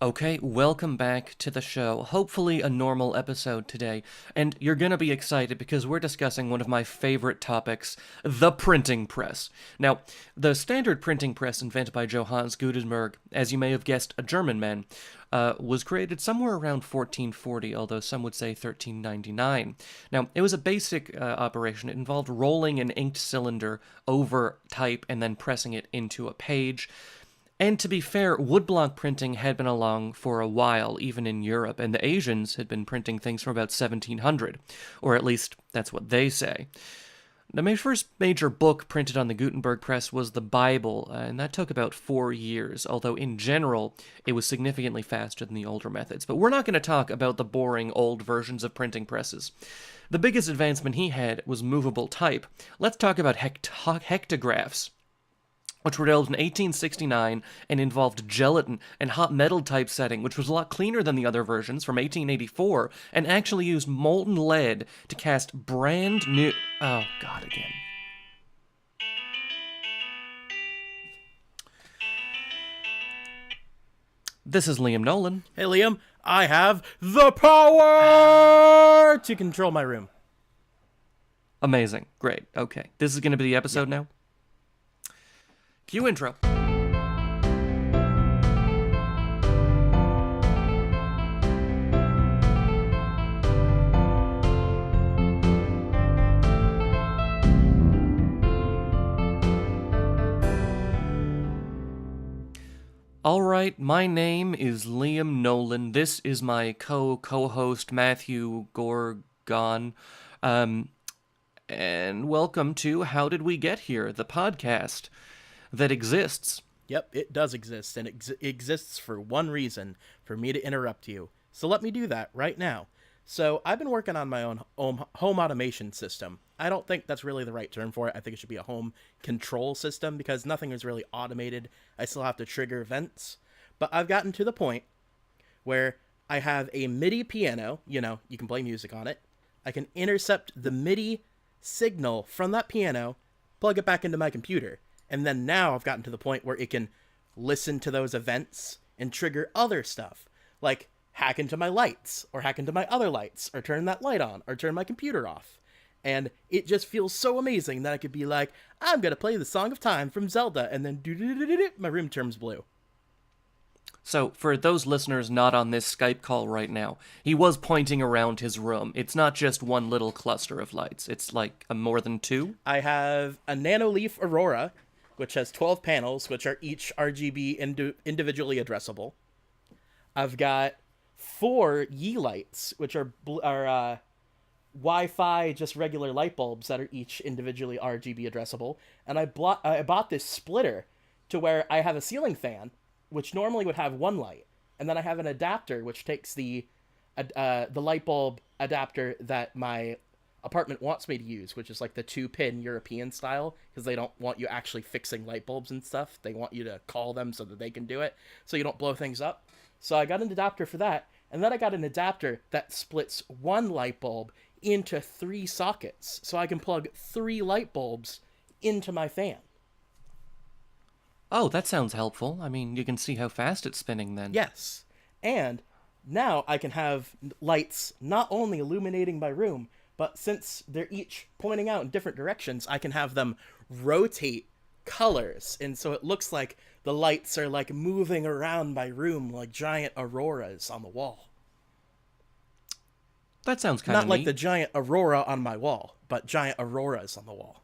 Okay, welcome back to the show. Hopefully, a normal episode today. And you're gonna be excited because we're discussing one of my favorite topics, the printing press. Now, the standard printing press invented by Johannes Gutenberg, as you may have guessed, a German man, was created somewhere around 1440, although some would say 1399. Now, it was a basic operation. It involved rolling an inked cylinder over type and then pressing it into a page. And to be fair, woodblock printing had been along for a while, even in Europe, and the Asians had been printing things from about 1700, or at least that's what they say. Now, my first major book printed on the Gutenberg press was the Bible, and that took about 4 years, although in general, it was significantly faster than the older methods. But we're not going to talk about the boring old versions of printing presses. The biggest advancement he had was movable type. Let's talk about hectographs, which were developed in 1869 and involved gelatin and hot metal typesetting, which was a lot cleaner than the other versions from 1884, and actually used molten lead to cast brand new... Oh, God, again. This is Liam Nolan. Hey, Liam, I have the power to control my room. Amazing. Great. Okay. This is going to be the episode now? Cue intro. Alright, my name is Liam Nolan. This is my co-host Matthew Gorgon. And welcome to How Did We Get Here, the podcast that exists. Yep, it does exist, and it exists for one reason, for me to interrupt you. So let me do that right now. So I've been working on my own home automation system. I don't think that's really the right term for it. I think it should be a home control system because nothing is really automated. I still have to trigger events. But I've gotten to the point where I have a MIDI piano. You know, you can play music on it. I can intercept the MIDI signal from that piano, plug it back into my computer. And then now I've gotten to the point where it can listen to those events and trigger other stuff, like hack into my lights, or hack into my other lights, or turn that light on, or turn my computer off. And it just feels so amazing that I could be like, I'm going to play the Song of Time from Zelda, and then my room turns blue. So, for those listeners not on this Skype call right now, he was pointing around his room. It's not just one little cluster of lights. It's like more than two. I have a Nanoleaf Aurora, which has 12 panels, which are each RGB individually addressable. I've got 4 Yi lights, which are Wi-Fi, just regular light bulbs that are each individually RGB addressable. And I bought this splitter to where I have a ceiling fan, which normally would have one light, and then I have an adapter which takes the light bulb adapter that my apartment wants me to use, which is like the 2-pin European style, because they don't want you actually fixing light bulbs and stuff. They want you to call them so that they can do it, so you don't blow things up. So I got an adapter for that, and then I got an adapter that splits one light bulb into 3 sockets, so I can plug 3 light bulbs into my fan. Oh, that sounds helpful. I mean, you can see how fast it's spinning then. Yes. And now I can have lights not only illuminating my room, but since they're each pointing out in different directions, I can have them rotate colors. And so it looks like the lights are like moving around my room like giant auroras on the wall. That sounds kind of neat. Not like the giant aurora on my wall, but giant auroras on the wall.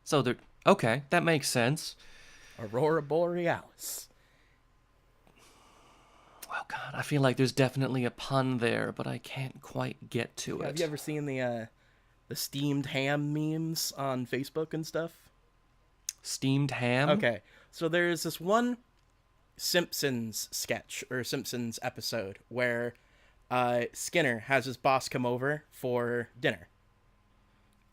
So they're... Okay, that makes sense. Aurora Borealis. Oh, God, I feel like there's definitely a pun there, but I can't quite get to it. Have you ever seen the steamed ham memes on Facebook and stuff? Steamed ham? Okay, so there's this one Simpsons sketch, or Simpsons episode, where Skinner has his boss come over for dinner.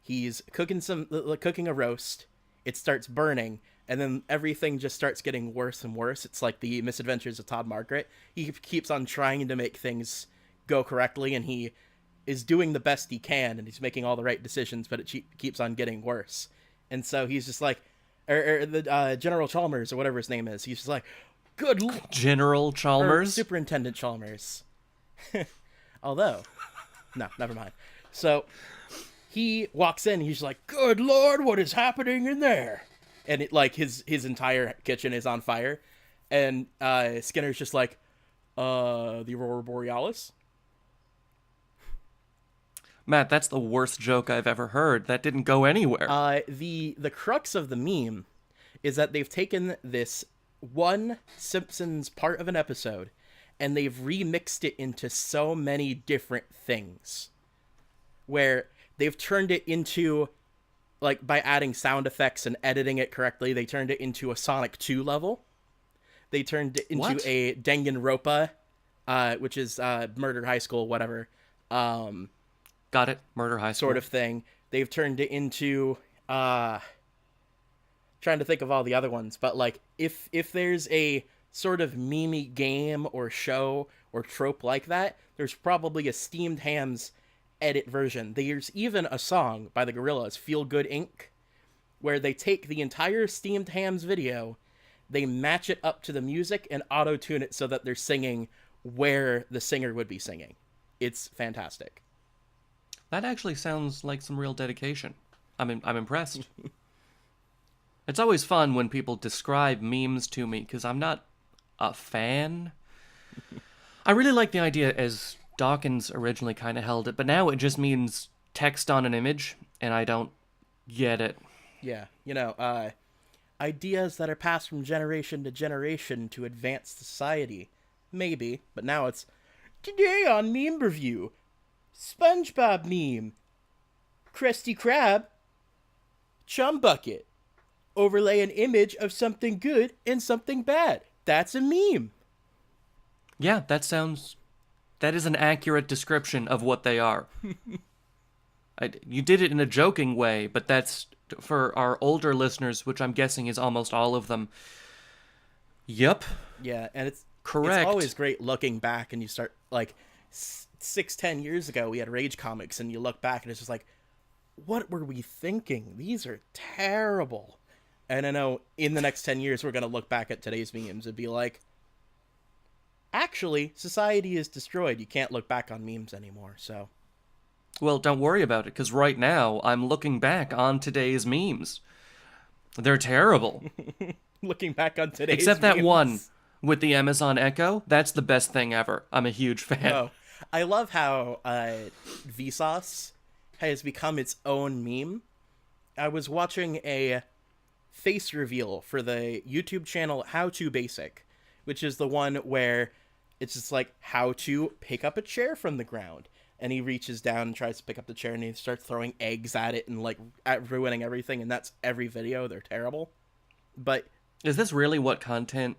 He's cooking a roast, it starts burning, and then everything just starts getting worse and worse. It's like the Misadventures of Todd Margaret. He keeps on trying to make things go correctly, and he is doing the best he can, and he's making all the right decisions, but it keeps on getting worse. And so he's just like, the General Chalmers, or whatever his name is, he's just like, Good General Chalmers. Superintendent Chalmers. Although, no, never mind. So he walks in. He's like, "Good Lord, what is happening in there?" And it, like his entire kitchen is on fire, and Skinner's just like, the Aurora Borealis." Matt, that's the worst joke I've ever heard. That didn't go anywhere. The crux of the meme is that they've taken this one Simpsons part of an episode and they've remixed it into so many different things, where they've turned it into, like, by adding sound effects and editing it correctly, they turned it into a Sonic 2 level. They turned it into What? a Danganronpa, which is Murder High School, whatever. Got it. Murder High School. Sort of thing. They've turned it into trying to think of all the other ones, but like if there's a sort of meme game or show or trope like that, there's probably a Steamed Hams edit version. There's even a song by the Gorillaz, Feel Good Inc., where they take the entire Steamed Hams video, they match it up to the music and auto-tune it so that they're singing where the singer would be singing. It's fantastic. That actually sounds like some real dedication. I'm impressed. It's always fun when people describe memes to me, because I'm not a fan. I really like the idea as Dawkins originally kind of held it, but now it just means text on an image, and I don't get it. Yeah, ideas that are passed from generation to generation to advance society. Maybe, but now it's, today on Meme Review, SpongeBob meme, Krusty Krab, Chum Bucket, overlay an image of something good and something bad. That's a meme. Yeah, that is an accurate description of what they are. You did it in a joking way, but that's for our older listeners, which I'm guessing is almost all of them. Yep. Yeah, and it's correct. It's always great looking back, and you start, like, 6-10 years ago, we had Rage Comics, and you look back, and it's just like, what were we thinking? These are terrible. And I know in the next 10 years, we're going to look back at today's memes and be like, actually, society is destroyed. You can't look back on memes anymore, so. Well, don't worry about it, because right now, I'm looking back on today's memes. They're terrible. Looking back on today's Except that memes. one with the Amazon Echo. That's the best thing ever. I'm a huge fan. Oh, I love how Vsauce has become its own meme. I was watching a face reveal for the YouTube channel How to Basic, which is the one where it's just like how to pick up a chair from the ground. And he reaches down and tries to pick up the chair, and he starts throwing eggs at it and like ruining everything. And that's every video. They're terrible. But is this really what content?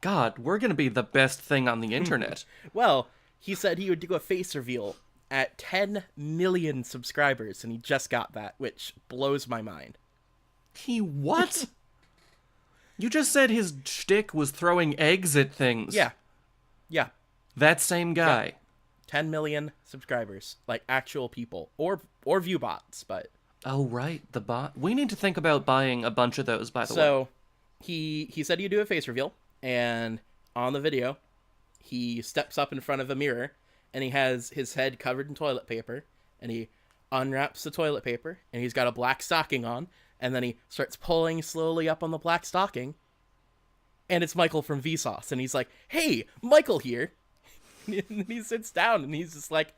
God, we're going to be the best thing on the internet. Well, he said he would do a face reveal at 10 million subscribers, and he just got that, which blows my mind. He what? You just said his shtick was throwing eggs at things. Yeah. That same guy. Yeah. 10 million subscribers, like actual people, or view bots, but. Oh, right, the bot. We need to think about buying a bunch of those, by the way. So, he said he'd do a face reveal, and on the video, he steps up in front of a mirror, and he has his head covered in toilet paper, and he unwraps the toilet paper, and he's got a black stocking on, and then he starts pulling slowly up on the black stocking, and it's Michael from Vsauce, and he's like, "Hey, Michael here." And he sits down, and he's just like,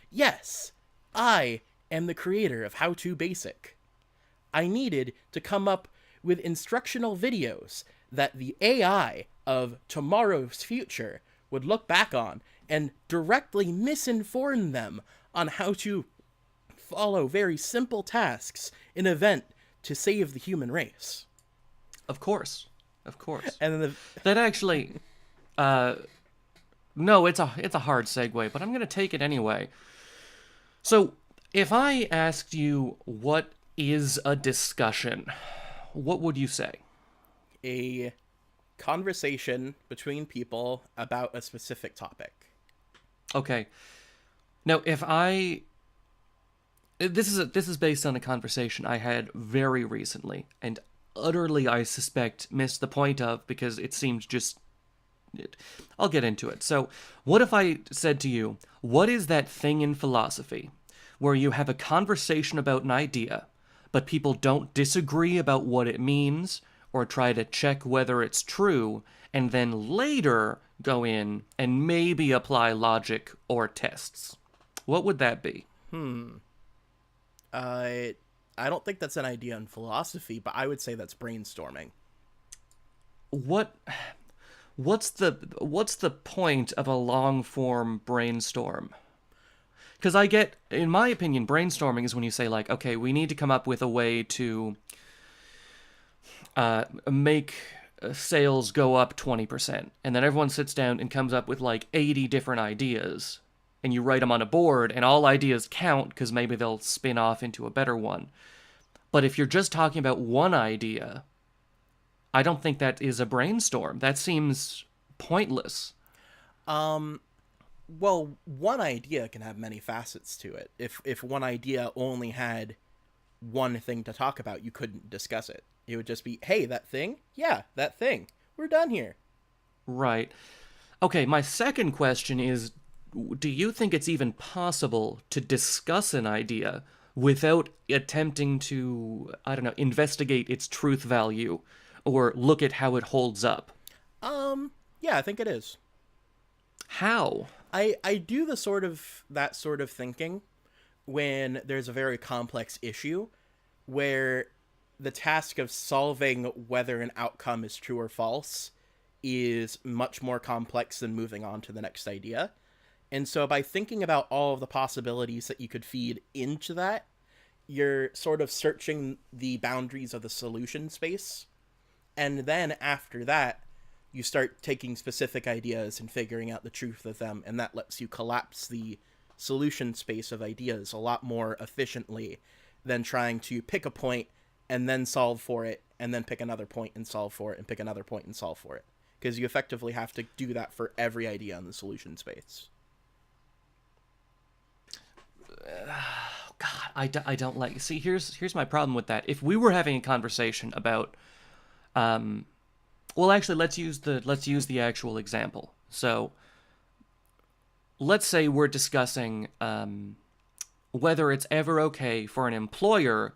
"Yes, I am the creator of How to Basic. I needed to come up with instructional videos that the AI of tomorrow's future would look back on and directly misinform them on how to follow very simple tasks in an event to save the human race." Of course. And then that actually, no, it's a hard segue, but I'm going to take it anyway. So, if I asked you what is a discussion, what would you say? a conversation between people about a specific topic. Okay. Now, this is based on a conversation I had very recently, and utterly, I suspect, missed the point of because it seemed just. I'll get into it. So, what if I said to you, what is that thing in philosophy where you have a conversation about an idea, but people don't disagree about what it means or try to check whether it's true, and then later go in and maybe apply logic or tests? What would that be? I I don't think that's an idea in philosophy, but I would say that's brainstorming. What what's the point of a long form brainstorm? Because I get, in my opinion, brainstorming is when you say like, okay, we need to come up with a way to make sales go up 20%, and then everyone sits down and comes up with like 80 different ideas, and you write them on a board, and all ideas count because maybe they'll spin off into a better one. But if you're just talking about one idea, I don't think that is a brainstorm. That seems pointless. Um, well, one idea can have many facets to it. If one idea only had one thing to talk about, you couldn't discuss it. It would just be, hey, that thing? Yeah, that thing. We're done here. Right. Okay, my second question is, do you think it's even possible to discuss an idea without attempting to, I don't know, investigate its truth value or look at how it holds up? Yeah, I think it is. How? I do that sort of thinking when there's a very complex issue where the task of solving whether an outcome is true or false is much more complex than moving on to the next idea. And so by thinking about all of the possibilities that you could feed into that, you're sort of searching the boundaries of the solution space. And then after that, you start taking specific ideas and figuring out the truth of them, and that lets you collapse the solution space of ideas a lot more efficiently than trying to pick a point and then solve for it, and then pick another point and solve for it, and pick another point and solve for it. Because you effectively have to do that for every idea in the solution space. God, I don't like. See, here's my problem with that. If we were having a conversation about, well, actually, let's use the actual example. So, let's say we're discussing whether it's ever okay for an employer,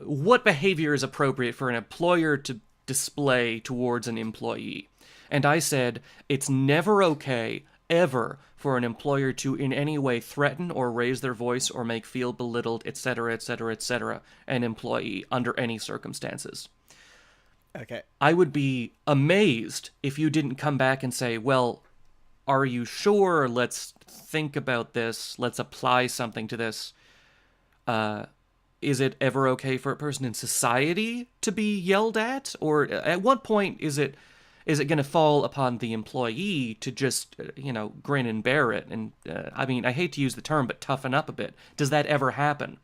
what behavior is appropriate for an employer to display towards an employee. And I said it's never okay ever for an employer to in any way threaten or raise their voice or make feel belittled, etc., etc., etc., an employee under any circumstances. Okay. I would be amazed if you didn't come back and say, well, are you sure? Let's think about this. Let's apply something to this. Is it ever okay for a person in society to be yelled at? Or at what point is it going to fall upon the employee to just, grin and bear it? And I mean, I hate to use the term, but toughen up a bit. Does that ever happen?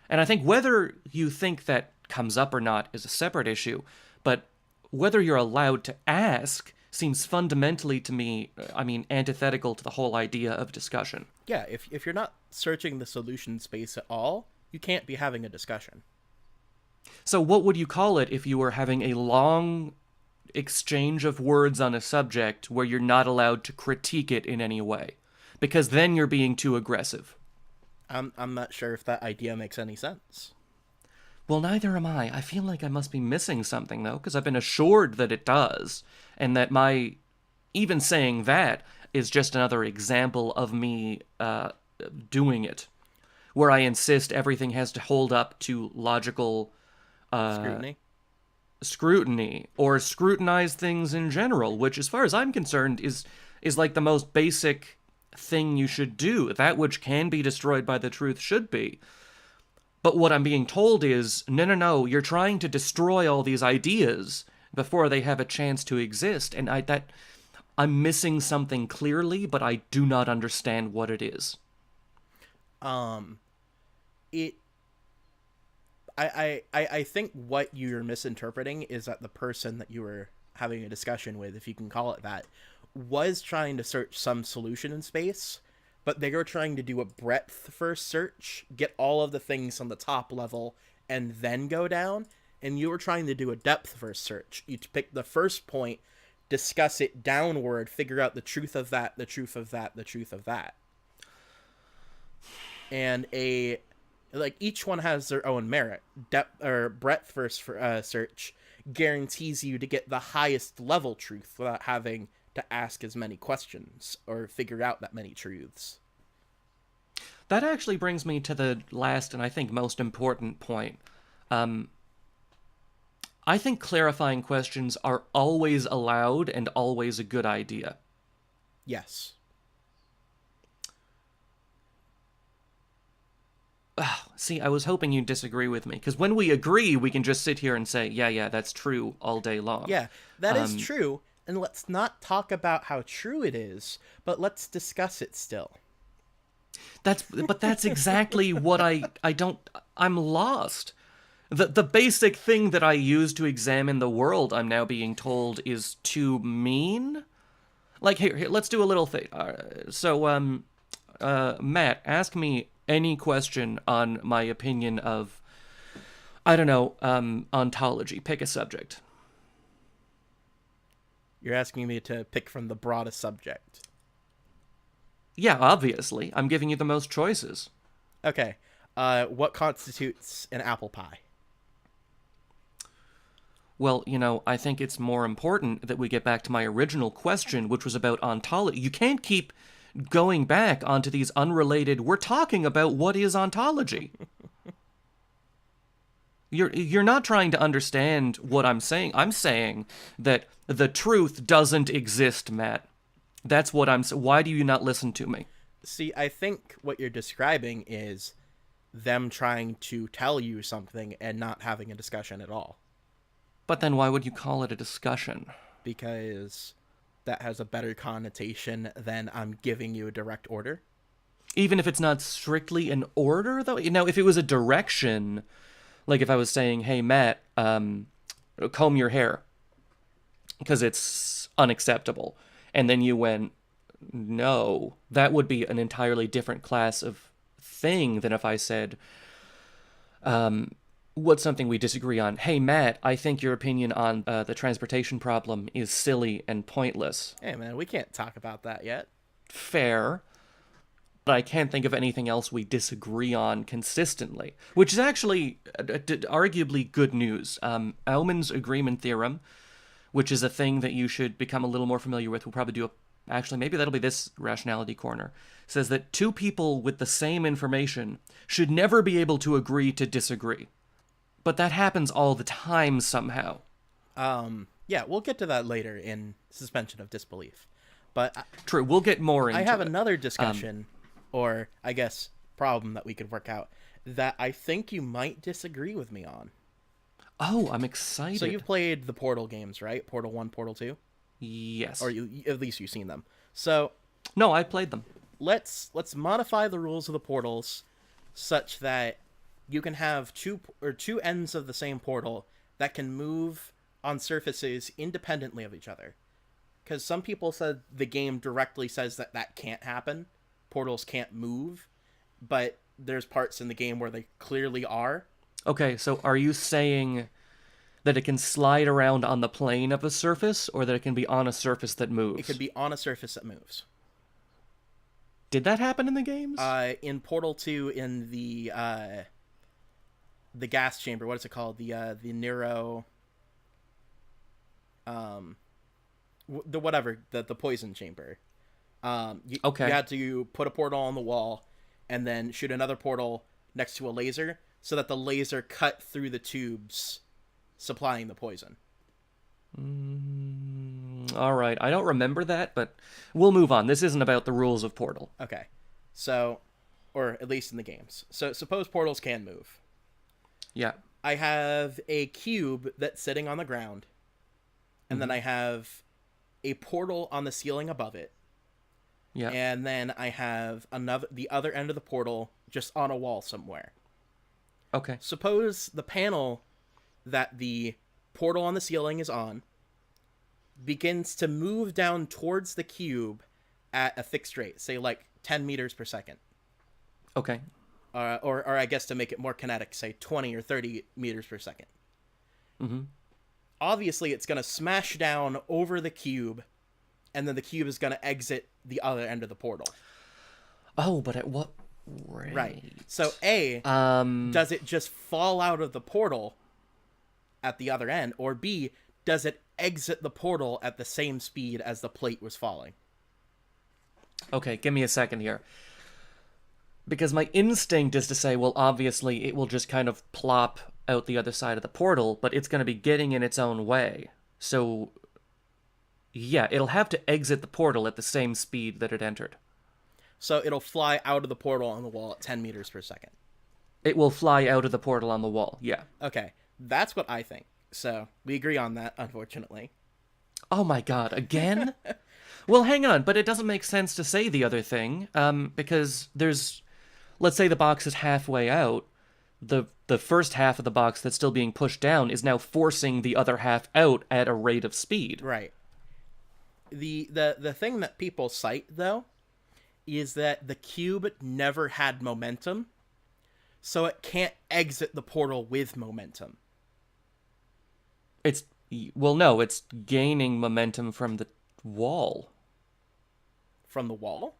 And I think whether you think that comes up or not is a separate issue, but whether you're allowed to ask seems fundamentally to me, antithetical to the whole idea of discussion. Yeah, if you're not searching the solution space at all, you can't be having a discussion. So what would you call it if you were having a long exchange of words on a subject where you're not allowed to critique it in any way? Because then you're being too aggressive. I'm not sure if that idea makes any sense. Well, neither am I. I feel like I must be missing something, though, because I've been assured that it does, and that my even saying that is just another example of me doing it, where I insist everything has to hold up to logical scrutiny or scrutinize things in general, which, as far as I'm concerned, is like the most basic thing you should do. That which can be destroyed by the truth should be. But what I'm being told is, no, you're trying to destroy all these ideas before they have a chance to exist, and I'm missing something clearly, but I do not understand what it is. It I think what you're misinterpreting is that the person that you were having a discussion with, if you can call it that, was trying to search some solution in space, but they were trying to do a breadth first search, get all of the things on the top level, and then go down, and you were trying to do a depth first search. You pick the first point, discuss it downward, figure out the truth of that, the truth of that, the truth of that. And each one has their own merit. Depth or breadth first search guarantees you to get the highest level truth without having to ask as many questions or figure out that many truths. That actually brings me to the last and I think most important point. I think clarifying questions are always allowed and always a good idea. Yes. See, I was hoping you'd disagree with me, because when we agree, we can just sit here and say, yeah, that's true all day long. Yeah, that is true. And let's not talk about how true it is, but let's discuss it still. But that's exactly what I'm lost. The basic thing that I use to examine the world, I'm now being told, is too mean? Like, here, let's do a little thing. Matt, ask me any question on my opinion of, I don't know, ontology. Pick a subject. You're asking me to pick from the broadest subject. Yeah, obviously. I'm giving you the most choices. Okay. What constitutes an apple pie? Well, I think it's more important that we get back to my original question, which was about ontology. You can't keep going back onto these unrelated, we're talking about what is ontology. You're not trying to understand what I'm saying. I'm saying that the truth doesn't exist, Matt. That's what I'm saying. Why do you not listen to me? See, I think what you're describing is them trying to tell you something and not having a discussion at all. But then why would you call it a discussion? Because that has a better connotation than I'm giving you a direct order. Even if it's not strictly an order, though? If it was a direction, like if I was saying, hey, Matt, comb your hair, because it's unacceptable, and then you went, no, that would be an entirely different class of thing than if I said, what's something we disagree on? Hey, Matt, I think your opinion on the transportation problem is silly and pointless. Hey, man, we can't talk about that yet. Fair. But I can't think of anything else we disagree on consistently, which is actually arguably good news. Aumann's agreement theorem, which is a thing that you should become a little more familiar with, we'll probably do actually, maybe that'll be this rationality corner, says that two people with the same information should never be able to agree to disagree. But that happens all the time somehow. Yeah, we'll get to that later in suspension of disbelief. But True, we'll get more into it. I have another discussion, or I guess problem that we could work out, that I think you might disagree with me on. Oh, I'm excited. So you've played the Portal games, right? Portal 1, Portal 2? Yes. Or at least you've seen them. So No, I played them. let's modify the rules of the portals such that you can have two ends of the same portal that can move on surfaces independently of each other. Because some people said the game directly says that can't happen. Portals can't move, but there's parts in the game where they clearly are. Okay, so are you saying that it can slide around on the plane of a surface, or that it can be on a surface that moves? It could be on a surface that moves. Did that happen in the games? In Portal 2, in the gas chamber, what is it called? The Nero... the poison chamber. You had to put a portal on the wall and then shoot another portal next to a laser so that the laser cut through the tubes supplying the poison. All right, I don't remember that, but we'll move on. This isn't about the rules of Portal. Okay, so, or at least in the games. So suppose portals can move. Yeah. I have a cube that's sitting on the ground, and then I have a portal on the ceiling above it. Yeah. And then I have the other end of the portal just on a wall somewhere. Okay. Suppose the panel that the portal on the ceiling is on begins to move down towards the cube at a fixed rate, say like 10 meters per second. Okay. Or I guess to make it more kinetic, say 20 or 30 meters per second. Mm-hmm. Obviously, it's going to smash down over the cube, and then the cube is going to exit the other end of the portal. Oh, but at what Right. rate? So A, does it just fall out of the portal at the other end, or B, does it exit the portal at the same speed as the plate was falling? Okay, give me a second here. Because my instinct is to say, well, obviously it will just kind of plop out the other side of the portal, but it's going to be getting in its own way. So, yeah, it'll have to exit the portal at the same speed that it entered. So it'll fly out of the portal on the wall at 10 meters per second. It will fly out of the portal on the wall, yeah. Okay, that's what I think. So we agree on that, unfortunately. Oh my god, again? Well, hang on, but it doesn't make sense to say the other thing, because there's... Let's say the box is halfway out. The first half of the box that's still being pushed down is now forcing the other half out at a rate of speed. Right. The thing that people cite, though, is that the cube never had momentum, so it can't exit the portal with momentum. It's... Well, no, it's gaining momentum from the wall. From the wall?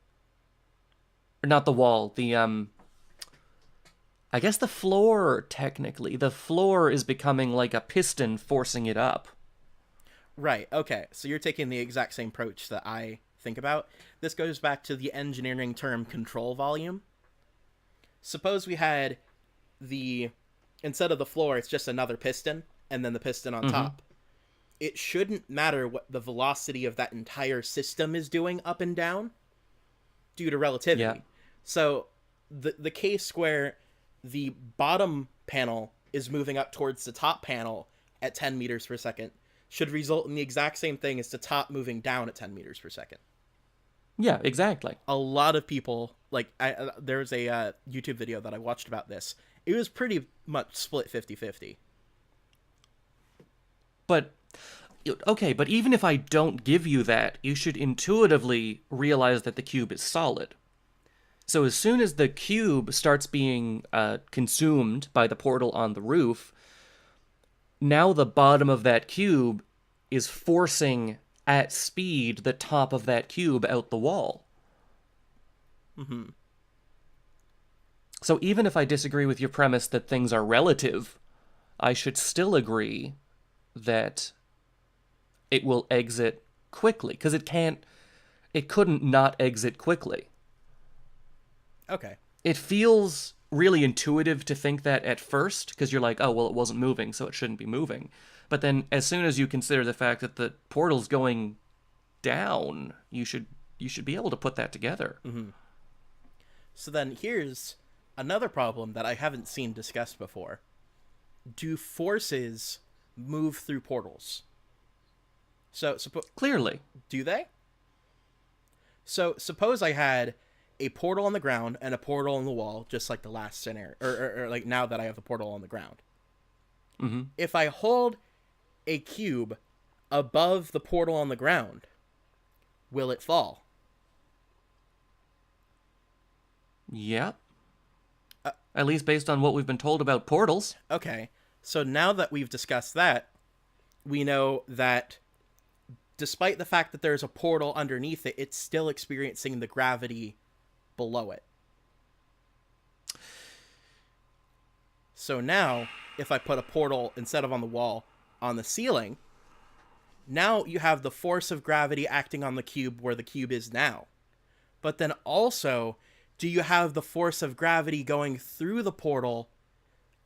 Or not the wall, the, I guess the floor, technically. The floor is becoming like a piston forcing it up. Right, okay. So you're taking the exact same approach that I think about. This goes back to the engineering term control volume. Suppose we had instead of the floor, it's just another piston, and then the piston on top. It shouldn't matter what the velocity of that entire system is doing up and down due to relativity. Yeah. So the case where the bottom panel is moving up towards the top panel at 10 meters per second should result in the exact same thing as the top moving down at 10 meters per second. Yeah, exactly. A lot of people, like, there's a YouTube video that I watched about this. It was pretty much split 50-50. But, okay, but even if I don't give you that, you should intuitively realize that the cube is solid. So as soon as the cube starts being consumed by the portal on the roof, now the bottom of that cube is forcing at speed the top of that cube out the wall. Mm-hmm. So even if I disagree with your premise that things are relative, I should still agree that it will exit quickly, because it couldn't not exit quickly. Okay. It feels really intuitive to think that at first, because you're like, oh, well, it wasn't moving, so it shouldn't be moving. But then as soon as you consider the fact that the portal's going down, you should be able to put that together. Mm-hmm. So then here's another problem that I haven't seen discussed before. Do forces move through portals? So Clearly. do they? So suppose I had a portal on the ground and a portal on the wall, just like the last scenario, or like now that I have the portal on the ground. Mm-hmm. If I hold a cube above the portal on the ground, will it fall? Yep. At least based on what we've been told about portals. Okay, so now that we've discussed that, we know that despite the fact that there's a portal underneath it, it's still experiencing the gravity below it. So now, if I put a portal instead of on the wall, on the ceiling, now you have the force of gravity acting on the cube where the cube is now. But then also, do you have the force of gravity going through the portal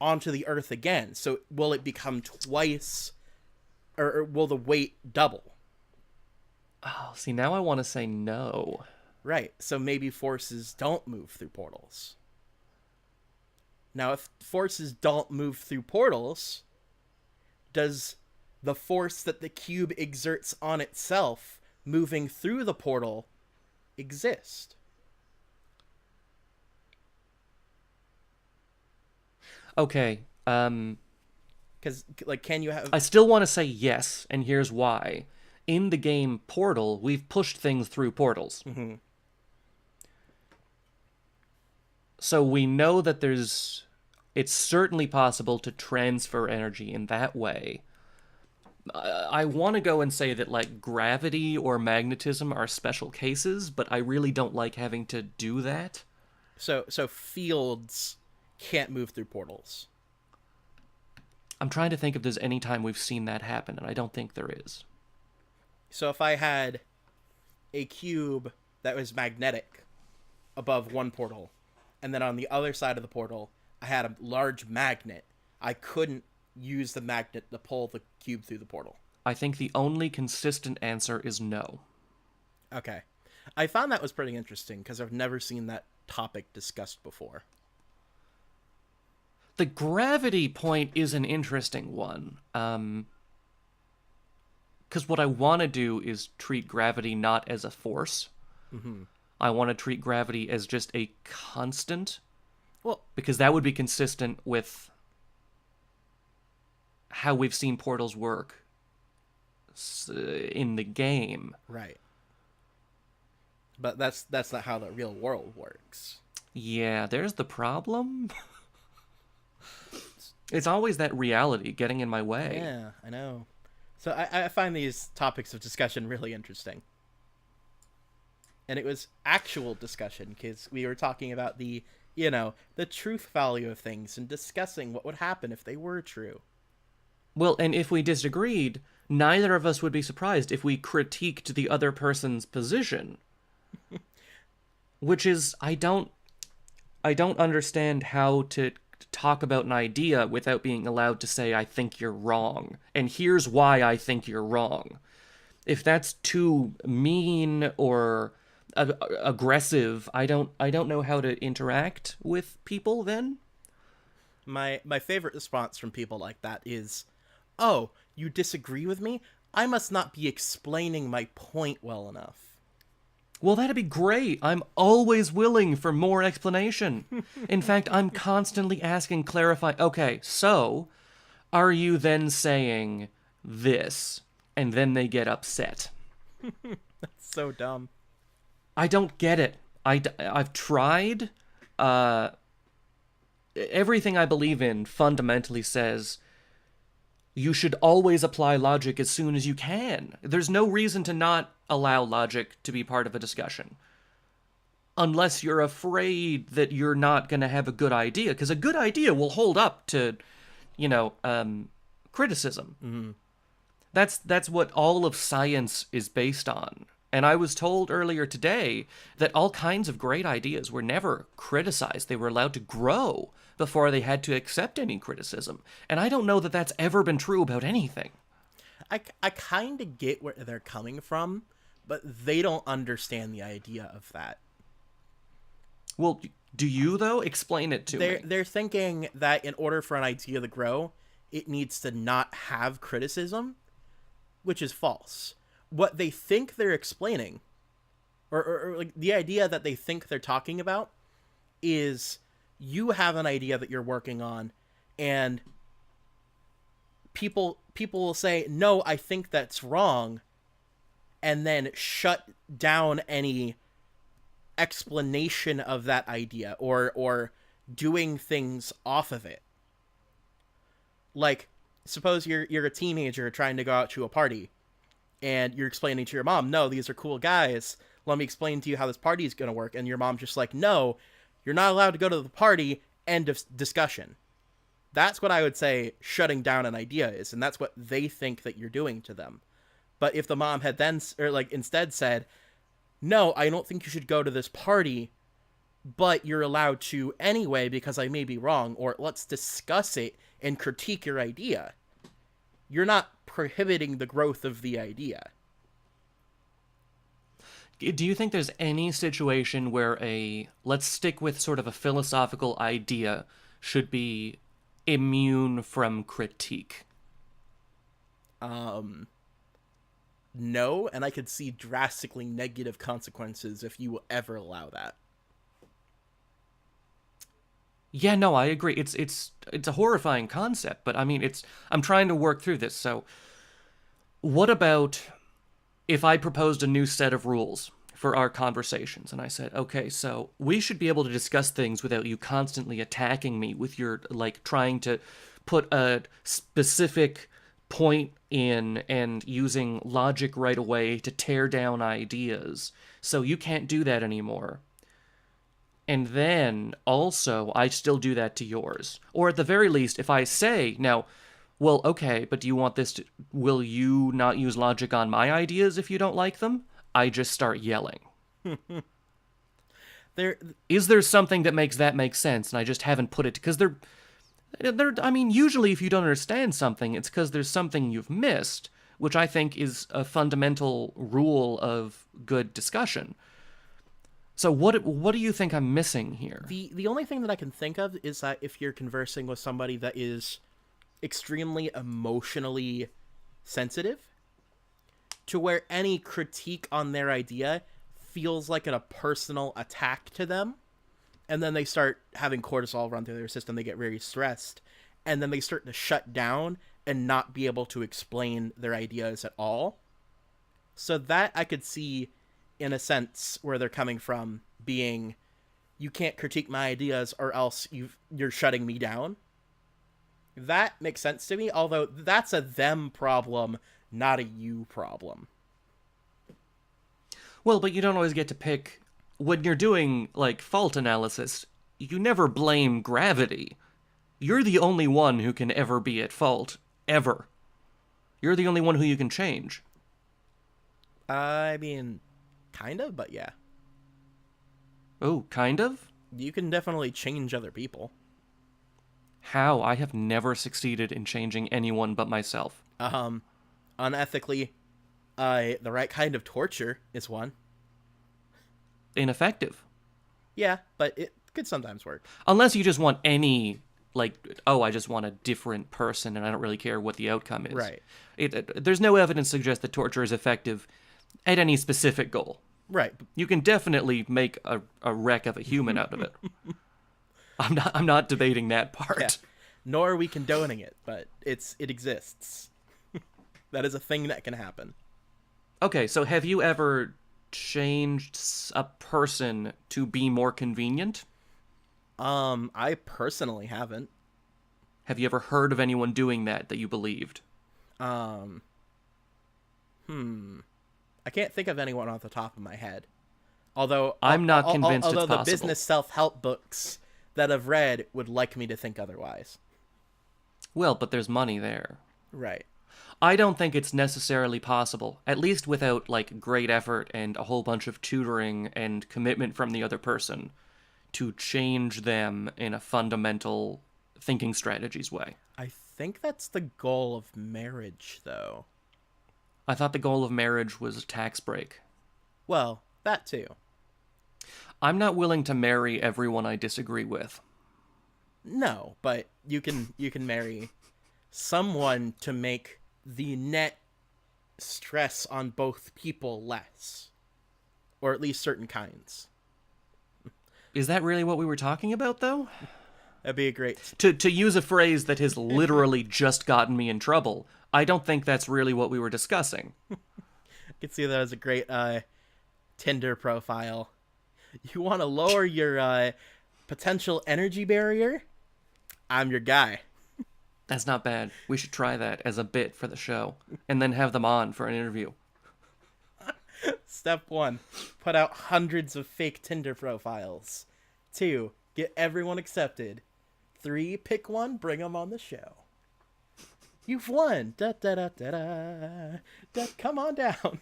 onto the earth again? So will it become twice, or will the weight double? Oh, see, now I want to say no. Right, so maybe forces don't move through portals. Now, if forces don't move through portals, does the force that the cube exerts on itself moving through the portal exist? Okay, Because, like, can you have... I still want to say yes, and here's why. In the game Portal, we've pushed things through portals. Mm-hmm. So we know that there's It's certainly possible to transfer energy in that way. I want to go and say that, like, gravity or magnetism are special cases, but I really don't like having to do that. So fields can't move through portals. I'm trying to think if there's any time we've seen that happen, and I don't think there is. So if I had a cube that was magnetic above one portal, and then on the other side of the portal, I had a large magnet, I couldn't use the magnet to pull the cube through the portal. I think the only consistent answer is no. Okay. I found that was pretty interesting because I've never seen that topic discussed before. The gravity point is an interesting one. Because what I want to do is treat gravity not as a force. Mm-hmm. I want to treat gravity as just a constant. Well, because that would be consistent with how we've seen portals work in the game. right. But that's not how the real world works. Yeah, there's the problem. It's always that reality getting in my way. Yeah, I know. So I find these topics of discussion really interesting. And it was actual discussion because we were talking about the truth value of things and discussing what would happen if they were true. Well, and if we disagreed, neither of us would be surprised if we critiqued the other person's position. Which is, I don't understand how to talk about an idea without being allowed to say, I think you're wrong, and here's why I think you're wrong. If that's too mean or aggressive, I don't know how to interact with people then. My favorite response from people like that is, "Oh, you disagree with me? I must not be explaining my point well enough." Well, that'd be great. I'm always willing for more explanation. In fact, I'm constantly asking, clarify, okay, so are you then saying this? And then they get upset. That's so dumb. I don't get it. I've tried. Everything I believe in fundamentally says you should always apply logic as soon as you can. There's no reason to not allow logic to be part of a discussion. Unless you're afraid that you're not going to have a good idea, because a good idea will hold up to, criticism. Mm-hmm. That's what all of science is based on. And I was told earlier today that all kinds of great ideas were never criticized. They were allowed to grow before they had to accept any criticism. And I don't know that that's ever been true about anything. I kind of get where they're coming from, but they don't understand the idea of that. Well, do you, though? Explain it to me. They're thinking that in order for an idea to grow, it needs to not have criticism, which is false. What they think they're explaining, or like the idea that they think they're talking about, is you have an idea that you're working on, and people will say, no, I think that's wrong, and then shut down any explanation of that idea or doing things off of it. Like, suppose you're a teenager trying to go out to a party, and you're explaining to your mom, no, these are cool guys, let me explain to you how this party is going to work, and your mom's just like, no, you're not allowed to go to the party, end of discussion. That's what I would say shutting down an idea is, and that's what they think that you're doing to them. But if the mom had then, or like instead said, no, I don't think you should go to this party, but you're allowed to anyway because I may be wrong, or let's discuss it and critique your idea, you're not prohibiting the growth of the idea. Do you think there's any situation where let's stick with sort of a philosophical idea, should be immune from critique? No, and I could see drastically negative consequences if you ever allow that. Yeah, no, I agree. It's a horrifying concept, but I mean, I'm trying to work through this. So, what about if I proposed a new set of rules for our conversations. And I said, okay, so we should be able to discuss things without you constantly attacking me with your, like, trying to put a specific point in and using logic right away to tear down ideas. So you can't do that anymore. And then also, I still do that to yours. Or at the very least, if I say, now, well, okay, but do you want this to, will you not use logic on my ideas if you don't like them? I just start yelling. There, Is there something that makes that make sense? And I just haven't put it, because I mean, usually if you don't understand something, it's because there's something you've missed, which I think is a fundamental rule of good discussion. So what do you think I'm missing here? the only thing that I can think of is that if you're conversing with somebody that is extremely emotionally sensitive, to where any critique on their idea feels like a personal attack to them, and then they start having cortisol run through their system, they get very stressed, and then they start to shut down and not be able to explain their ideas at all. So that I could see, in a sense, where they're coming from, being, you can't critique my ideas or else you're shutting me down. That makes sense to me, although that's a them problem, not a you problem. Well, but you don't always get to pick. When you're doing, like, fault analysis, you never blame gravity. You're the only one who can ever be at fault. Ever. You're the only one who you can change. I mean, kind of, but yeah. Oh, kind of? You can definitely change other people. How? I have never succeeded in changing anyone but myself. Unethically, the right kind of torture is one. Ineffective. Yeah, but it could sometimes work. Unless you just want any, like, oh, I just want a different person and I don't really care what the outcome is. Right. There's no evidence to suggest that torture is effective at any specific goal. Right. You can definitely make a wreck of a human out of it. I'm not debating that part. Yeah. Nor are we condoning it, but it exists. That is a thing that can happen. Okay, so have you ever changed a person to be more convenient? I personally haven't. Have you ever heard of anyone doing that you believed? I can't think of anyone off the top of my head. Although I'm not convinced although it's the possible. business self-help books that I've read would like me to think otherwise. Well, but there's money there. Right. I don't think it's necessarily possible, at least without, like, great effort and a whole bunch of tutoring and commitment from the other person, to change them in a fundamental thinking strategies way. I think that's the goal of marriage, though. I thought the goal of marriage was a tax break. Well, that too. I'm not willing to marry everyone I disagree with. No, but you can marry someone to make the net stress on both people less, or at least certain kinds. Is that really what we were talking about, though? That'd be a great... To use a phrase that has literally just gotten me in trouble, I don't think that's really what we were discussing. I could see that as a great Tinder profile. You want to lower your potential energy barrier? I'm your guy. That's not bad. We should try that as a bit for the show, and then have them on for an interview. Step 1, put out hundreds of fake Tinder profiles. 2, get everyone accepted. 3, pick one, bring them on the show. You've won. Da da da da da. Da, come on down.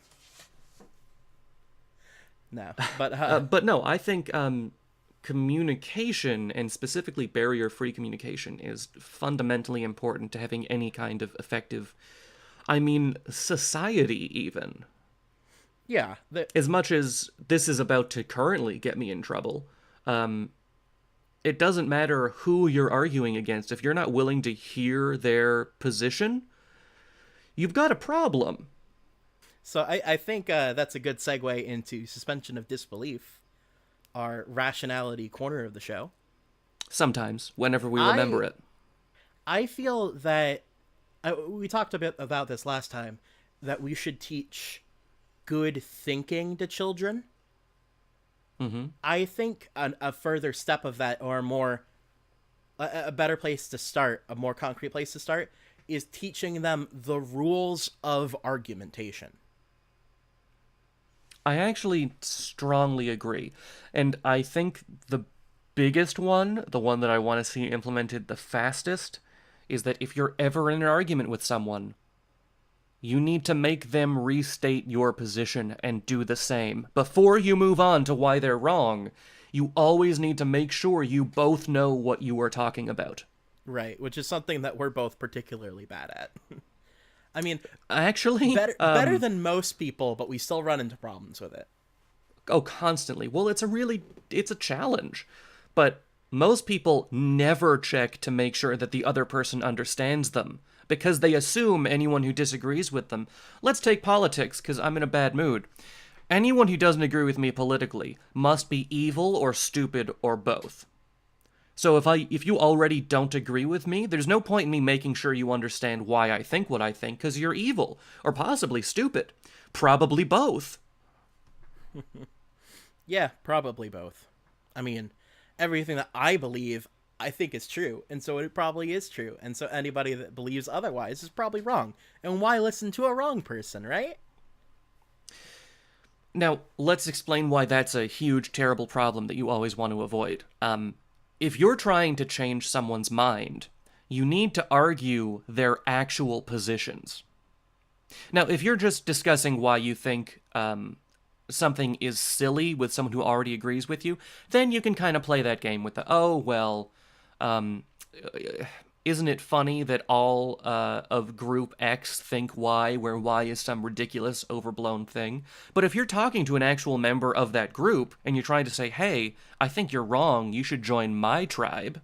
No, But no, I think communication, and specifically barrier-free communication, is fundamentally important to having any kind of effective, I mean, society even. yeah. As much as this is about to currently get me in trouble, it doesn't matter who you're arguing against. If you're not willing to hear their position, you've got a problem. So I think that's a good segue into suspension of disbelief, our rationality corner of the show. Sometimes, whenever we remember it. I feel that we talked a bit about this last time, that we should teach good thinking to children Mm-hmm. I think a further step of that, or a better place to start, a more concrete place to start, is teaching them the rules of argumentation. I actually strongly agree. And I think the biggest one, the one that I want to see implemented the fastest, is that if you're ever in an argument with someone, you need to make them restate your position and do the same. Before you move on to why they're wrong, you always need to make sure you both know what you are talking about. Right, which is something that we're both particularly bad at. I mean, Actually, better than most people, but we still run into problems with it. oh, constantly. Well, it's a challenge. But most people never check to make sure that the other person understands them because they assume anyone who disagrees with them. Let's take politics because I'm in a bad mood. Anyone who doesn't agree with me politically must be evil or stupid or both. So if you already don't agree with me, there's no point in me making sure you understand why I think what I think cuz you're evil or possibly stupid. Probably both. Yeah, probably both. I mean, everything that I believe, I think is true, and so it probably is true. And so anybody that believes otherwise is probably wrong. And why listen to a wrong person, right? Now, let's explain why that's a huge, terrible problem that you always want to avoid. If you're trying to change someone's mind, you need to argue their actual positions. Now, if you're just discussing why you think something is silly with someone who already agrees with you, then you can kind of play that game with the, oh, well, um, isn't it funny that all of Group X think Y, where Y is some ridiculous, overblown thing? But if you're talking to an actual member of that group and you're trying to say, hey, I think you're wrong, you should join my tribe,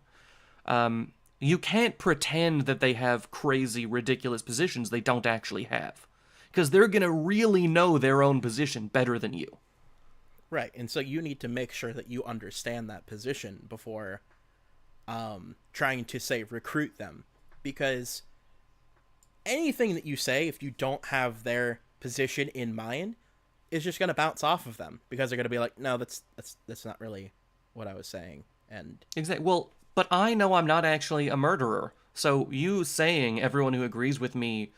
you can't pretend that they have crazy, ridiculous positions they don't actually have. Because they're going to really know their own position better than you. Right, and so you need to make sure that you understand that position before trying to, say, recruit them. Because anything that you say, if you don't have their position in mind, is just going to bounce off of them. Because they're going to be like, no, that's not really what I was saying. And Exactly. Well, but I know I'm not actually a murderer. So you saying everyone who agrees with me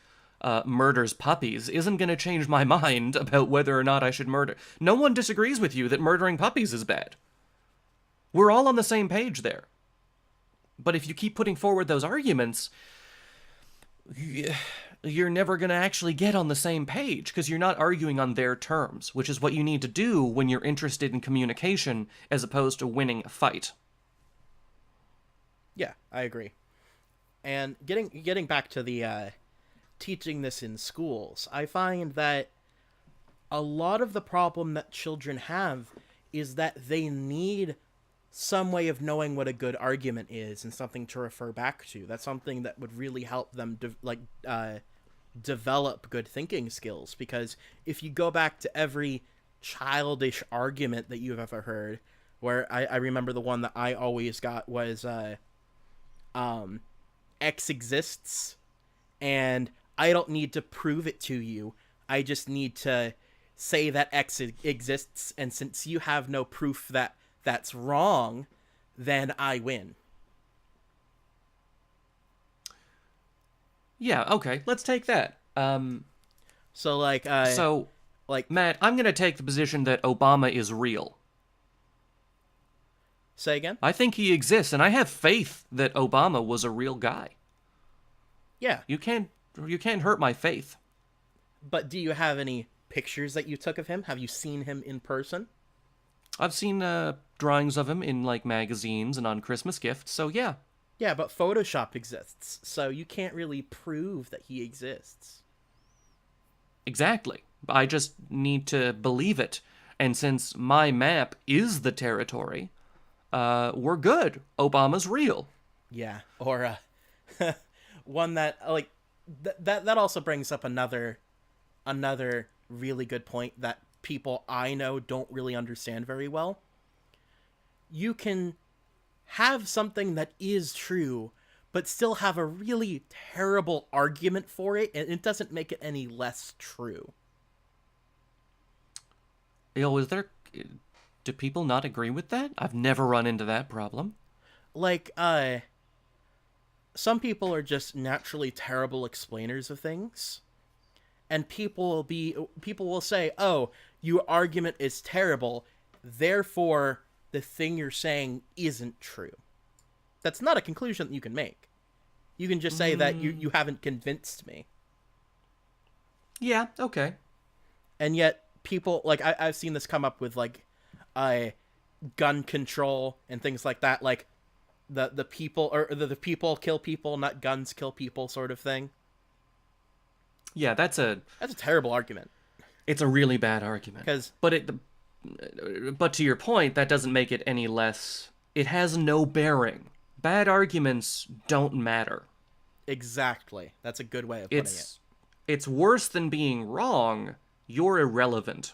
murders puppies isn't going to change my mind about whether or not I should murder. No one disagrees with you that murdering puppies is bad. We're all on the same page there. But if you keep putting forward those arguments, you're never going to actually get on the same page because you're not arguing on their terms, which is what you need to do when you're interested in communication as opposed to winning a fight. yeah, I agree. And getting back to the teaching this in schools, I find that a lot of the problem that children have is that they need some way of knowing what a good argument is and something to refer back to. That's something that would really help them develop good thinking skills. Because if you go back to every childish argument that you've ever heard, where I remember the one that I always got was X exists, and I don't need to prove it to you. I just need to say that X exists, and since you have no proof that that's wrong, then I win. Yeah, okay, let's take that. So So, like Matt, I'm going to take the position that Obama is real. say again? I think he exists, and I have faith that Obama was a real guy. Yeah, You can't hurt my faith. but do you have any pictures that you took of him? Have you seen him in person? I've seen drawings of him in like magazines and on Christmas gifts, so yeah. Yeah, but Photoshop exists, so you can't really prove that he exists. Exactly. I just need to believe it. And since my map is the territory, we're good. Obama's real. Yeah, or one that that also brings up another really good point that people I know don't really understand very well. You can have something that is true, but still have a really terrible argument for it, and it doesn't make it any less true. Is there Do people not agree with that? I've never run into that problem. Like, some people are just naturally terrible explainers of things, and people will say, "Oh, your argument is terrible, therefore the thing you're saying isn't true." That's not a conclusion that you can make. You can just say that you haven't convinced me. Yeah, okay. And yet people, like, I've seen this come up with, like, gun control and things like that, like the people, or the people kill people, not guns kill people, sort of thing. Yeah, That's a terrible argument. it's a really bad argument. Because But to your point, that doesn't make it any less. It has no bearing. Bad arguments don't matter. exactly, that's a good way of putting it. It's worse than being wrong. You're irrelevant.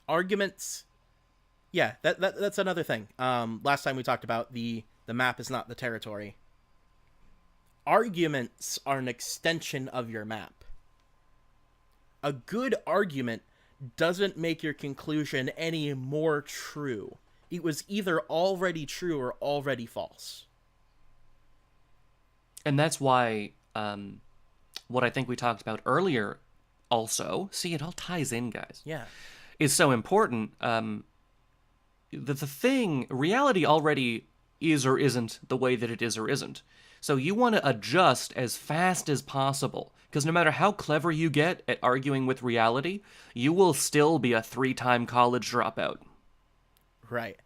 Arguments, yeah, that's another thing. Last time we talked about the map is not the territory. Arguments are an extension of your map. A good argument doesn't make your conclusion any more true. It was either already true or already false. And that's why what I think we talked about earlier also, see, it all ties in, guys, Yeah. is so important. Reality already is or isn't the way that it is or isn't. So you want to adjust as fast as possible, because no matter how clever you get at arguing with reality, you will still be a 3-time college dropout. Right.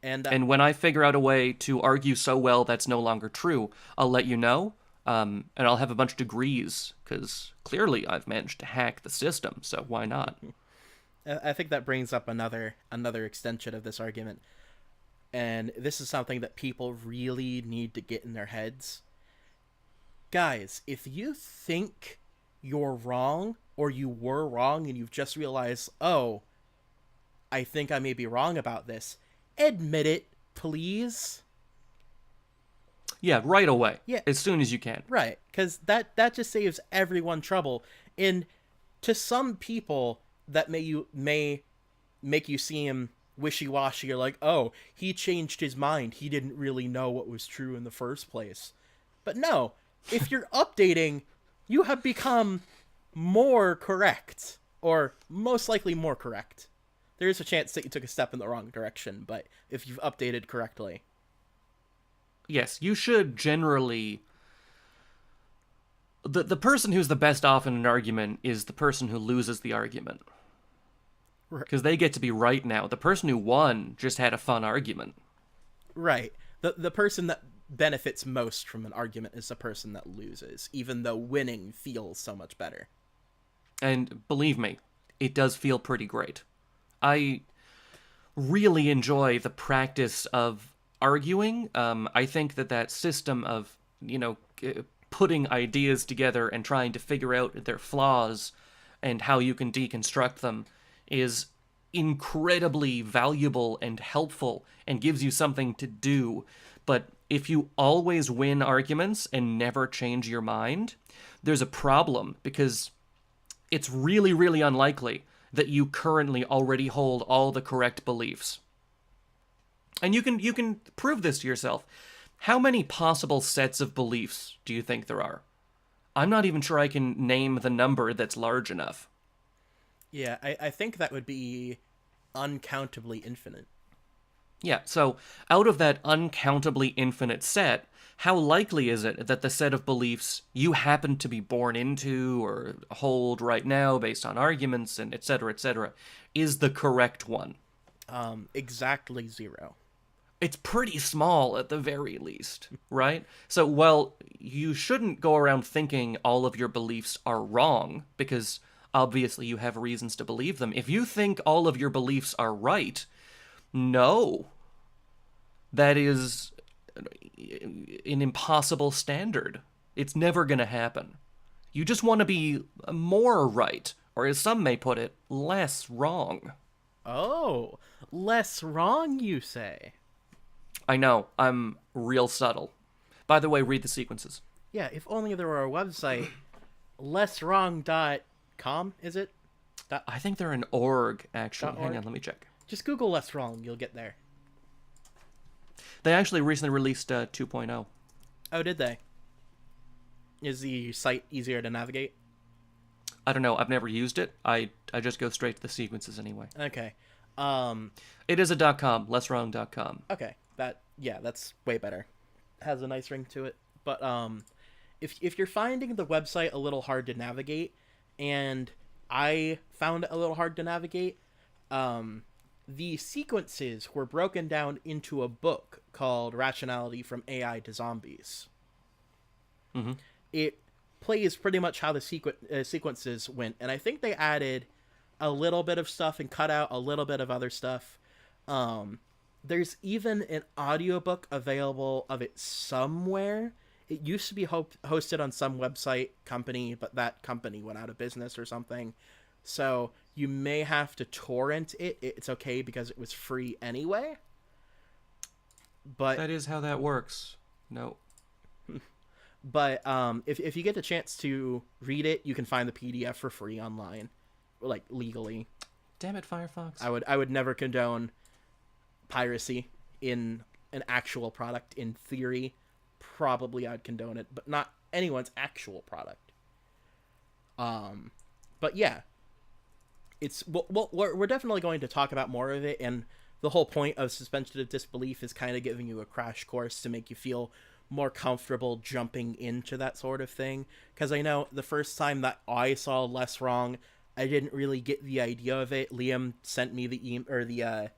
And when I figure out a way to argue so well that's no longer true, I'll let you know, and I'll have a bunch of degrees, because clearly I've managed to hack the system, so why not? I think that brings up another extension of this argument. And this is something that people really need to get in their heads. Guys, if you think you're wrong, or you were wrong, and you've just realized, oh, I think I may be wrong about this, admit it, please. Yeah, right away. Yeah. As soon as you can. Right, because that just saves everyone trouble. And to some people, that may make you seem wishy-washy. You're like, oh, he changed his mind. He didn't really know what was true in the first place. But no, if you're updating, you have become more correct, or most likely more correct. There is a chance that you took a step in the wrong direction, but if you've updated correctly. Yes, you should generally... The person who's the best off in an argument is the person who loses the argument. Because they get to be right now. The person who won just had a fun argument. Right. The person that benefits most from an argument is the person that loses, even though winning feels so much better. And believe me, it does feel pretty great. I really enjoy the practice of arguing. I think that system of, putting ideas together and trying to figure out their flaws and how you can deconstruct them is incredibly valuable and helpful and gives you something to do. But if you always win arguments and never change your mind, there's a problem, because it's really, really unlikely that you currently already hold all the correct beliefs. And you can prove this to yourself. How many possible sets of beliefs do you think there are? I'm not even sure I can name the number that's large enough. Yeah, I think that would be uncountably infinite. Yeah, so out of that uncountably infinite set, how likely is it that the set of beliefs you happen to be born into or hold right now based on arguments and et cetera, is the correct one? Exactly 0. It's pretty small at the very least, right? So, well, you shouldn't go around thinking all of your beliefs are wrong, because obviously you have reasons to believe them. If you think all of your beliefs are right, no. That is an impossible standard. It's never going to happen. You just want to be more right, or as some may put it, less wrong. Oh, less wrong, you say? I know, I'm real subtle. By the way, read the sequences. Yeah, if only there were a website. lesswrong.com, is it? I think they're an org, actually. .org? Hang on, let me check. Just Google less wrong, you'll get there. They actually recently released 2.0. Oh, did they? Is the site easier to navigate? I don't know. I've never used it. I just go straight to the sequences anyway. Okay. It is a .com, lesswrong.com. Okay. That's way better. Has a nice ring to it. But if you're finding the website a little hard to navigate, and I found it a little hard to navigate, the sequences were broken down into a book called Rationality from AI to Zombies. Mm-hmm. It plays pretty much how the sequences went, and I think they added a little bit of stuff and cut out a little bit of other stuff. There's even an audiobook available of it somewhere. It used to be hosted on some website company, but that company went out of business or something. So you may have to torrent it. It's okay because it was free anyway. But that is how that works. No. But if you get the chance to read it, you can find the PDF for free online, like legally. Damn it, Firefox. I would never condone piracy in an actual product. In theory, probably I'd condone it, but not anyone's actual product. But yeah, we're definitely going to talk about more of it, and the whole point of suspension of disbelief is kind of giving you a crash course to make you feel more comfortable jumping into that sort of thing. Because I know the first time that I saw Less Wrong, I didn't really get the idea of it. Liam sent me the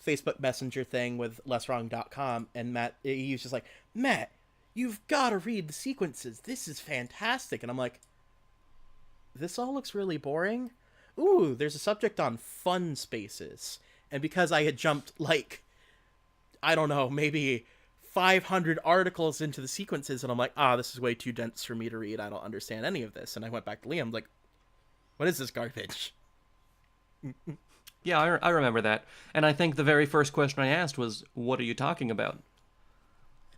Facebook Messenger thing with lesswrong.com, and Matt, he was just like, Matt, you've got to read the sequences. This is fantastic. And I'm like, this all looks really boring. Ooh, there's a subject on fun spaces. And because I had jumped, like, I don't know, maybe 500 articles into the sequences, and I'm like, this is way too dense for me to read. I don't understand any of this. And I went back to Liam, like, what is this garbage? Yeah, I remember that. And I think the very first question I asked was, what are you talking about?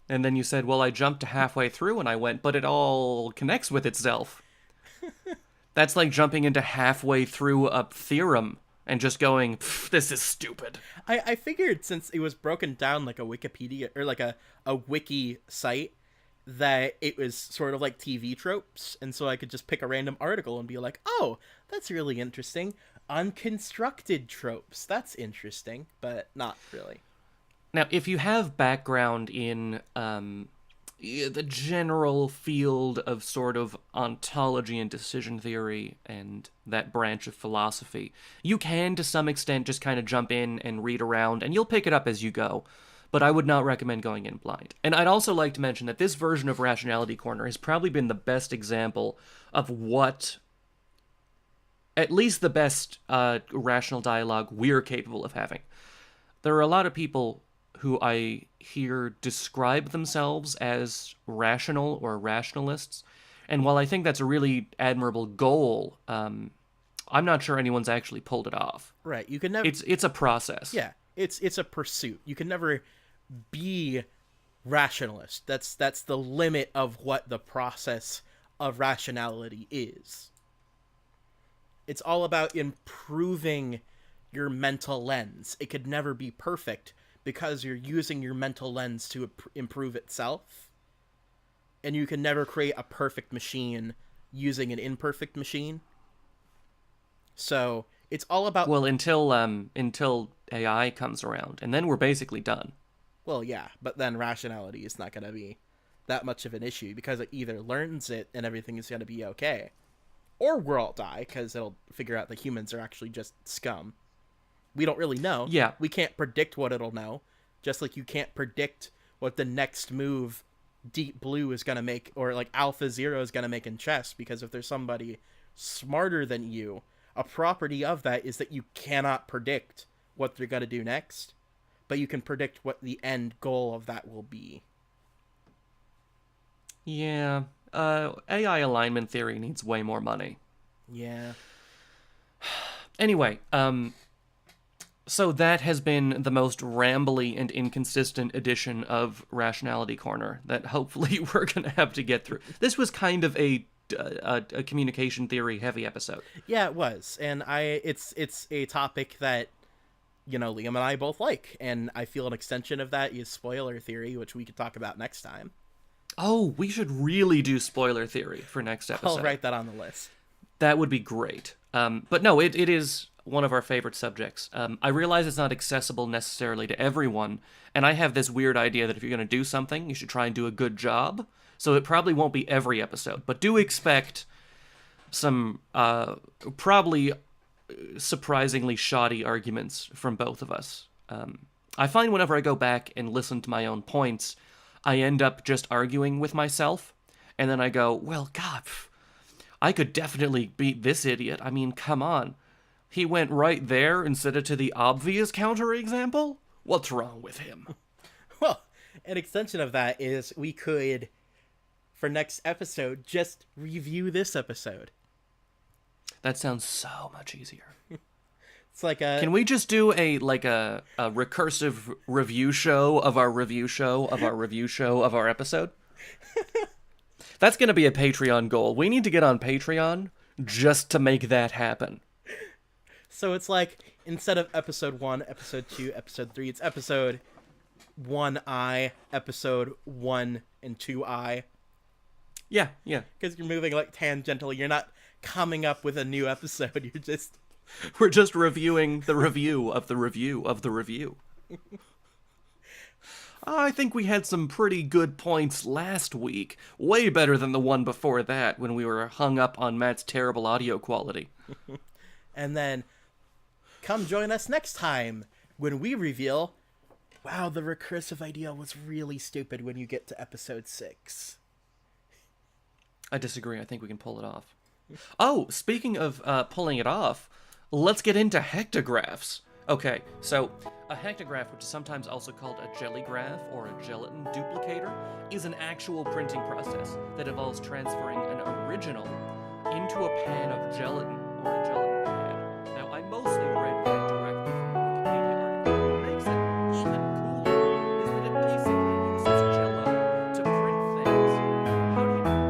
And then you said, well, I jumped to halfway through and I went, but it all connects with itself. That's like jumping into halfway through a theorem and just going, this is stupid. I figured since it was broken down like a Wikipedia, or like a wiki site, that it was sort of like TV tropes, and so I could just pick a random article and be like, oh, that's really interesting. Unconstructed tropes. That's interesting, but not really. Now, if you have background in the general field of sort of ontology and decision theory and that branch of philosophy, you can, to some extent, just kind of jump in and read around, and you'll pick it up as you go. But I would not recommend going in blind. And I'd also like to mention that this version of Rationality Corner has probably been the best example of what, at least the best rational dialogue we're capable of having. There are a lot of people who I hear describe themselves as rational or rationalists, and while I think that's a really admirable goal, I'm not sure anyone's actually pulled it off. Right, you can never... It's a process. Yeah, it's a pursuit. You can never be rationalist. That's the limit of what the process of rationality is. It's all about improving your mental lens. It could never be perfect because you're using your mental lens to improve itself. And you can never create a perfect machine using an imperfect machine. So it's all about... Well, until AI comes around, and then we're basically done. Well, yeah, but then rationality is not going to be that much of an issue because it either learns it and everything is going to be okay, or we'll all die because it'll figure out that humans are actually just scum. We don't really know. Yeah. We can't predict what it'll know, just like you can't predict what the next move Deep Blue is going to make, or like Alpha Zero is going to make in chess, because if there's somebody smarter than you, a property of that is that you cannot predict what they're going to do next, but you can predict what the end goal of that will be. Yeah, AI alignment theory needs way more money. Yeah. Anyway, so that has been the most rambly and inconsistent edition of Rationality Corner that hopefully we're going to have to get through. This was kind of a communication theory heavy episode. Yeah, it was. And it's a topic that Liam and I both like. And I feel an extension of that is spoiler theory, which we could talk about next time. Oh, we should really do spoiler theory for next I'll episode. write that on the list. That would be great. But no, it is one of our favorite subjects. I realize it's not accessible necessarily to everyone, and I have this weird idea that if you're going to do something, you should try and do a good job. So it probably won't be every episode, but do expect some probably surprisingly shoddy arguments from both of us. I find whenever I go back and listen to my own points, I end up just arguing with myself, and then I go, well, God, I could definitely beat this idiot. I mean, come on. He went right there instead of to the obvious counterexample? What's wrong with him? Well, an extension of that is we could, for next episode, just review this episode. That sounds so much easier. It's like a... Can we just do a recursive review show of our review show of our review show of our episode? That's going to be a Patreon goal. We need to get on Patreon just to make that happen. So it's like, instead of episode 1, episode 2, episode 3, it's episode 1I, episode 1 and 2I. Yeah. Because you're moving like tangentially. You're not coming up with a new episode. You're just... We're just reviewing the review of the review of the review. I think we had some pretty good points last week. Way better than the one before that when we were hung up on Matt's terrible audio quality. And then come join us next time when we reveal, wow, the recursive idea was really stupid when you get to episode 6. I disagree. I think we can pull it off. Oh, speaking of pulling it off, let's get into hectographs. Okay, so a hectograph, which is sometimes also called a jellygraph or a gelatin duplicator, is an actual printing process that involves transferring an original into a pan of gelatin or a gelatin pad. Now, I mostly read that directly from the Wikipedia article. What makes it even cooler is that it basically uses Jello to print things.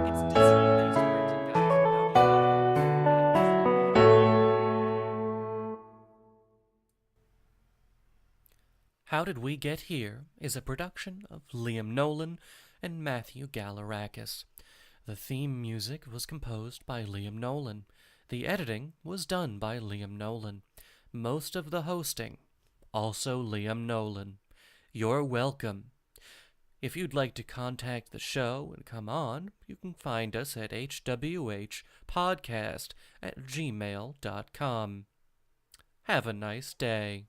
It's design-based printing, guys. How do you not follow that? How Did We Get Here is a production of Liam Nolan and Matthew Galarakis. The theme music was composed by Liam Nolan. The editing was done by Liam Nolan. Most of the hosting, also Liam Nolan. You're welcome. If you'd like to contact the show and come on, you can find us at hwhpodcast@gmail.com. Have a nice day.